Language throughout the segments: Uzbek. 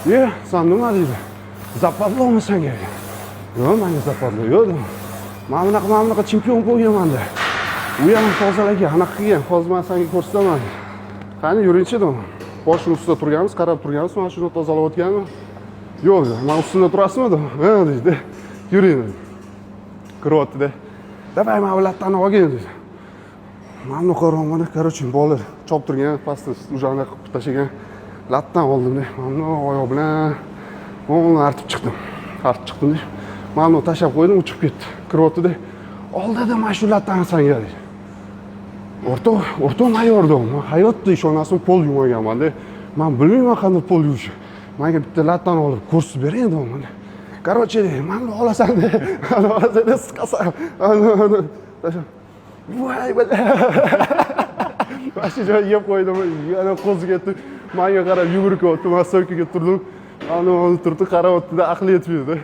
Sen nima deydi? Zapadlovmi senga? Yo'q, menga zapadlov yo'q. Men bunaqa chempion bo'lganman-da. U ham tozalagan, anaqa qilgan. Hozir men senga ko'rsataman. Qani yuringchi dedim. Boshning ustida turganmiz, qarab turganmiz, mana shuni tozalayotganman. Yo'q, men ustida turasizmi dedim. Ha deydi. Yuring dedi. Kiryapti-da. Davay men latani olgin dedi. Men qo'rg'onmani, короче, bolalar chop turgan, pastda ujana qilib tashlagan. Latdan oldim-da. Men oyoq bilan onu artib chiqdim. Artib chiqdim. Men uni tashlab qo'ydim, uchib ketdi. Kiryapti-da. Oldida mana shu latani senga dedi. O'rta mayordim. Men hayotda ishonasam pol yumaganman-da. Men bilmayman qanday pol yuvish. Menga bitta latani olib ko'rsatib bering dedim. Короче, men olasan-da. Olasan-da siqasan. Voy, Mana joy yeb qo'ydim. Yana qo'zi ketdi. Menga qarab yugurib o'tdi. Men so'kiga turdim. Ana turdi, qarayapti-da, aqli yetmaydi.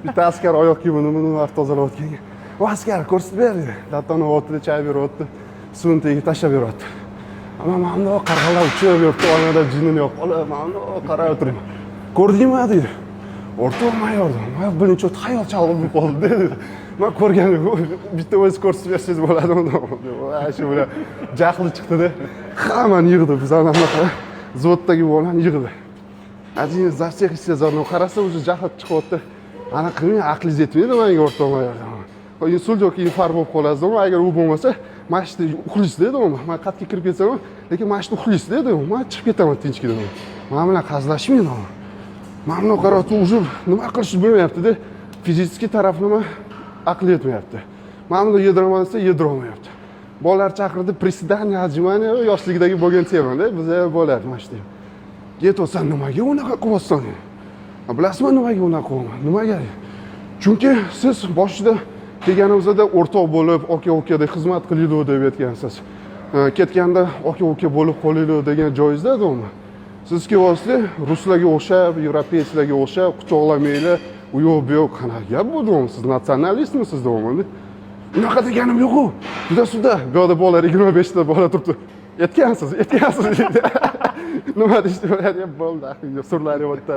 Bitta askar oyoq kiyimini tozalayotganga. "O askar, ko'rsatib ber" dedi. Latani o'tdi, choy beryapti. Suvni tagiga tashlab beryapti. Ama men qarg'alar uchib yuribdi, onada jinini yo'q. Men qarab o'tiraman. "Ko'rdingmi?" dedi. O'rta mayordim. Men birinchi xayol chalg'ib qoldi dedi. Men ko'rganim bitta o'zi ko'rsatib bersangiz bo'ladimi? Voy, shu bilan jahli chiqdi-da. Hammani yig'di. Biz anaqa zavoddagi bolani yig'di. Ajin zarchaq istezarni qarasa o'zi jahli chiqyapti. Ana qilmay aqlingiz yetmaydi menga o'rta mayordim. Insul yoki infarkt bo'lib qolasizmi? Agar u bo'lmasa, mashina uxlaysiz dedim. Men qatga kirib ketsam, lekin mashina uxlaysiz dedim. Men chiqib ketaman tinchlik dedim. Men bilan qazlashmaydi. Men buni qarab уже nima qilishni bilmayapti-da. Fiziki tarafini aqli yetmayapti. Men buni yediraman desa yedirolmayapti. Bolalar chaqirdi, prisidaniya, ajmani yoshligidagi bo'lgan temada, bizga bo'lardi mana shu. Yetosan nimaga unaqa qilyapsan? Bilasizmi nimaga unaqa qilaman? Nimaga? Chunki siz boshida kelganimizda o'rtoq bo'lib, aka-ukadek xizmat qilaylik deb aytgansiz. Ketganda aka-uka bo'lib qolaylik degan joyingizda dedim. Siz kelyapsizlar, ruslarga o'xshab, yevropeylarga o'xshab quchoqlamaylar, u yo'q bu yo'q qanaqa gap bu dedim. Siz natsionalistmisiz dedim. Unaqa deganim yo'q-ku. Juda-suda, bu yerda bolalar 25 ta bola turibdi. Aytgansiz dedi. Nima deyishdi? Bo'ldi, surlari o'tdi.